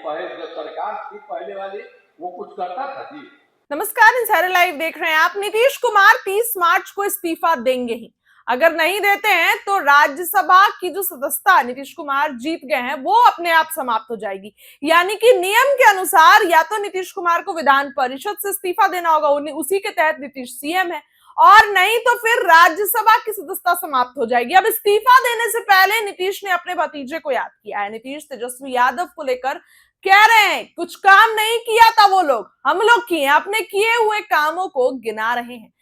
पहले जो सरकार थी पहले वाली वो कुछ करता था जी? नमस्कार, इंसाइडर लाइव देख रहे हैं आप। नीतीश कुमार 30 मार्च को इस्तीफा देंगे ही। अगर नहीं देते हैं तो राज्यसभा की जो सदस्यता नीतीश कुमार जीत गए हैं वो अपने आप समाप्त हो जाएगी। यानी कि नियम के अनुसार या तो नीतीश कुमार को विधान परिषद से इस्तीफा देना होगा, उसी के तहत नीतीश सीएम है, और नहीं तो फिर राज्यसभा की सदस्यता समाप्त हो जाएगी। अब इस्तीफा देने से पहले नीतीश ने अपने भतीजे को याद किया है। नीतीश तेजस्वी यादव को लेकर कह रहे हैं कुछ काम नहीं किया था वो लोग, हम लोग किए, अपने किए हुए कामों को गिना रहे हैं।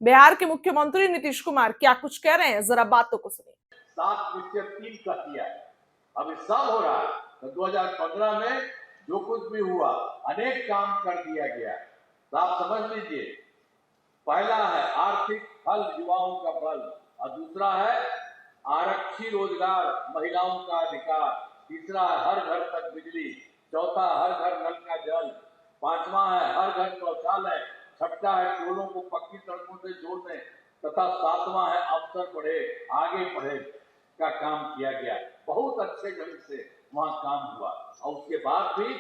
बिहार के मुख्यमंत्री नीतीश कुमार क्या कुछ कह रहे हैं, जरा बातों को सुनिए। 7/3 का किया है, अभी सब हो रहा है। तो 2015 में जो कुछ भी हुआ अनेक काम कर दिया गया। तो आप समझ लीजिए, पहला है आर्थिक फल युवाओं का बल, और दूसरा है आरक्षी रोजगार महिलाओं का अधिकार, तीसरा है हर घर तक बिजली, चौथा हर घर नल का जल, पांचवा है हर घर शौचालय, छठा है टोलों को पक्की सड़कों से जोड़ने, तथा सातवां है अवसर बढ़े आगे बढ़े का काम किया गया। बहुत अच्छे ढंग से वहां काम हुआ, और उसके बाद भी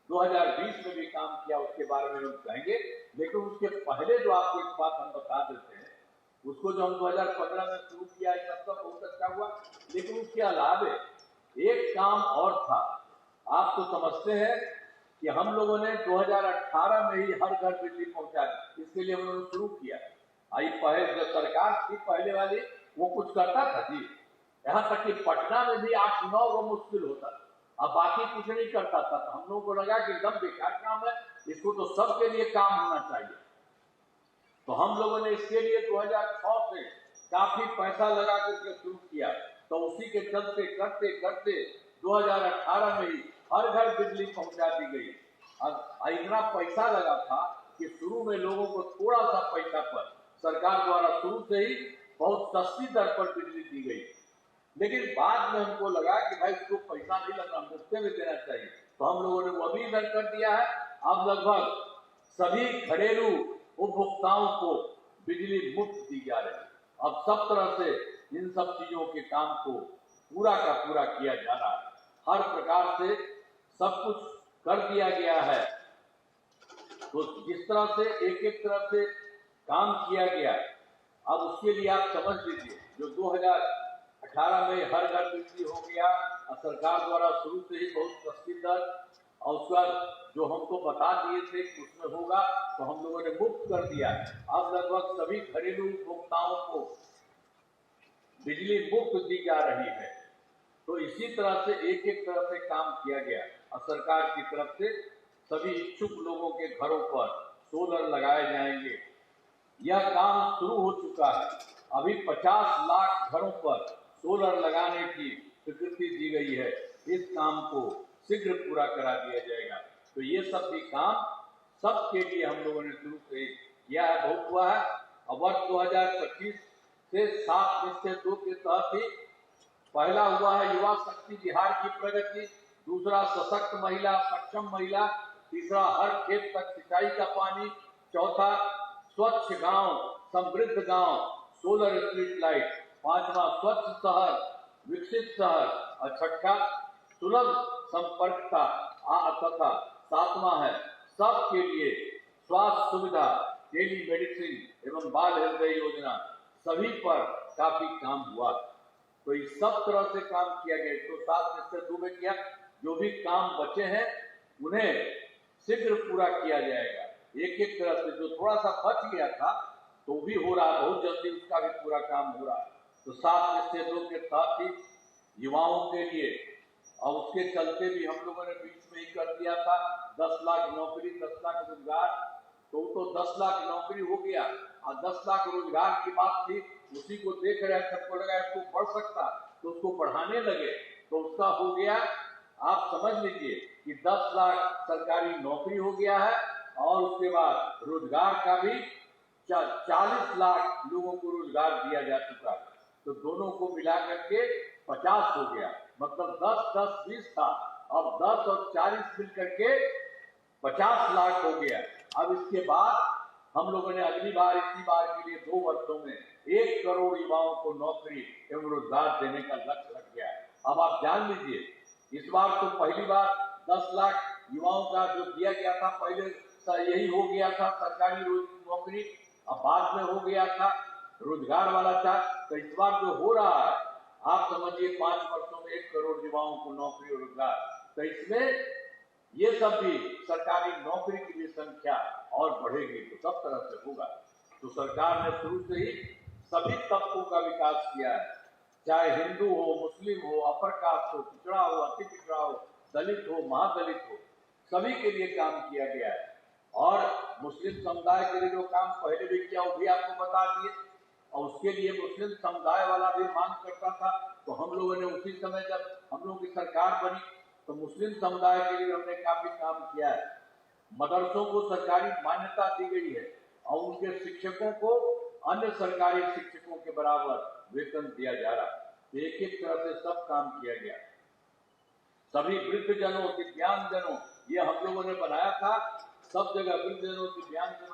2020 में भी काम किया, उसके बारे में लोग कहेंगे। लेकिन उसके पहले जो आपको एक बात हम बता देते हैं, उसको जो हम 2015 में शुरू किया है तब तक बहुत अच्छा हुआ, लेकिन उसके अलावे एक काम और था। आप तो समझते हैं कि हम लोगों ने 2018 में ही हर घर बिजली पहुंचा दी, इसके लिए हम लोगों ने शुरू किया। आई पहले जो सरकार थी पहले वाली वो कुछ करता था जी? यहाँ तक कि पटना में भी 8-9 वो मुश्किल होता था, अब बाकी कुछ नहीं करता था। तो हम लोगों को लगा कि एकदम बेकार काम है, इसको तो सबके लिए काम होना चाहिए। तो हम लोगों ने इसके लिए 2006 से काफी पैसा लगा करके शुरू किया। तो उसी के चलते करते करते 2018 में ही हर घर बिजली पहुंचा दी गई। अब इतना पैसा लगा था कि शुरू में लोगों को थोड़ा सा पैसा पर सरकार द्वारा शुरू से ही बहुत सस्ती दर पर बिजली दी गई। लेकिन बाद में हमको लगा कि भाई इसको पैसा नहीं लगना, मुफ्त में देना चाहिए, तो हम लोगों ने वो भी रद्द कर दिया है। अब लगभग सभी घरेलू उपभोक्ताओं को बिजली मुफ्त दी जा रही है। अब सब तरह से इन सब चीजों के काम को पूरा का पूरा किया जा रहा है, हर प्रकार से सब कुछ कर दिया गया है। तो जिस तरह से एक एक तरह से काम किया गया, अब उसके लिए आप समझ लीजिए, जो 2018 में हर घर बिजली हो गया और सरकार द्वारा शुरू से ही बहुत सस्ती दर, और उसका जो हमको बता दिए थे कि उसमें होगा, तो हम लोगों ने मुफ्त कर दिया। अब लगभग सभी घरेलू उपभोक्ताओं को बिजली मुफ्त दी जा रही है। तो इसी तरह से एक एक तरह से काम किया गया, और सरकार की तरफ से सभी इच्छुक लोगों के घरों पर सोलर लगाए जाएंगे। यह काम शुरू हो चुका है। अभी 50 लाख घरों पर सोलर लगाने की स्वीकृति दी गई है। इस काम को शीघ्र पूरा करा दिया जाएगा। तो ये सब भी काम सबके लिए हम लोगों ने शुरू से किया है, बहुत हुआ है। और वर्ष 2025 से 7 निश्चय 2 के तहत ही पहला हुआ है युवा शक्ति बिहार की प्रगति, दूसरा सशक्त महिला सक्षम महिला, तीसरा हर खेत तक सिंचाई का पानी, चौथा स्वच्छ गांव समृद्ध गांव सोलर स्ट्रीट लाइट, पांचवा स्वच्छ शहर विकसित शहर, और छठा सुलभ संपर्कता तथा सातवां है सबके लिए स्वास्थ्य सुविधा, टेली मेडिसिन एवं बाल हृदय योजना। सभी पर काफी काम हुआ। तो इस सब तरह से काम किया गया। तो 7 निश्चय 2 में किया, जो भी काम बचे हैं उन्हें शीघ्र पूरा किया जाएगा। एक एक तरह से जो थोड़ा सा बच गया था तो भी हो रहा है, बहुत जल्दी उसका भी पूरा काम हो रहा है। तो 7 निश्चय 2 के साथ ही युवाओं के लिए, और उसके चलते भी हम लोगों ने बीच में ही कर दिया था 10 लाख नौकरी 10 लाख रोजगार। तो 10 लाख नौकरी हो गया, और 10 लाख रोजगार की बात थी, उसी को देख रहे सबको लगा इसको बढ़ सकता, तो उसको बढ़ाने लगे, तो उसका हो गया। आप समझ लीजिए कि 10 लाख सरकारी नौकरी हो गया है, और उसके बाद रोजगार का भी 40 लाख लोगों को रोजगार दिया जा चुका है। तो दोनों को मिला करके 50 हो गया, मतलब 10-10-20 था, अब 10 और 40 मिलकर के 50 लाख हो गया। अब इसके बाद हम लोगों ने अगली बार इसी बार के लिए 2 वर्षों में 1 करोड़ युवाओं को नौकरी एवं रोजगार देने का लक्ष्य रख गया है। अब आप जान लीजिए, इस बार तो पहली बार 10 लाख युवाओं का जो दिया गया था, पहले यही हो गया था सरकारी नौकरी, अब बाद में हो गया था रोजगार वाला था। तो इस बार जो हो रहा है, आप समझिए 5 वर्षों में 1 करोड़ युवाओं को नौकरी और रोजगार। तो इसमें ये सब भी सरकारी नौकरी की भी संख्या और बढ़ेगी, तो सब तरह से होगा। तो सरकार ने शुरू से ही सभी तबकों का विकास किया है, चाहे हिंदू हो, मुस्लिम हो, अपर कास्ट हो, पिछड़ा हो, अति पिछड़ा हो, दलित हो, महादलित हो, सभी के लिए काम किया गया है। और मुस्लिम समुदाय के लिए जो काम पहले भी किया वो भी आपको बता दिए, और उसके लिए मुस्लिम समुदाय वाला भी मांग करता था। तो हम लोगों ने उसी समय जब हम लोगों की सरकार बनी तो मुस्लिम समुदाय के लिए हमने काफी काम किया है। मदरसों को सरकारी मान्यता दी गई है और उनके शिक्षकों को अन्य सरकारी शिक्षकों के बराबर वेतन दिया जा रहा है। एक एक तरह से सब काम किया गया। सभी वृद्धजनों, दिव्यांगजनों, ये हम लोगों ने बनाया था, सब जगह वृद्धजनों, दिव्यांगजनों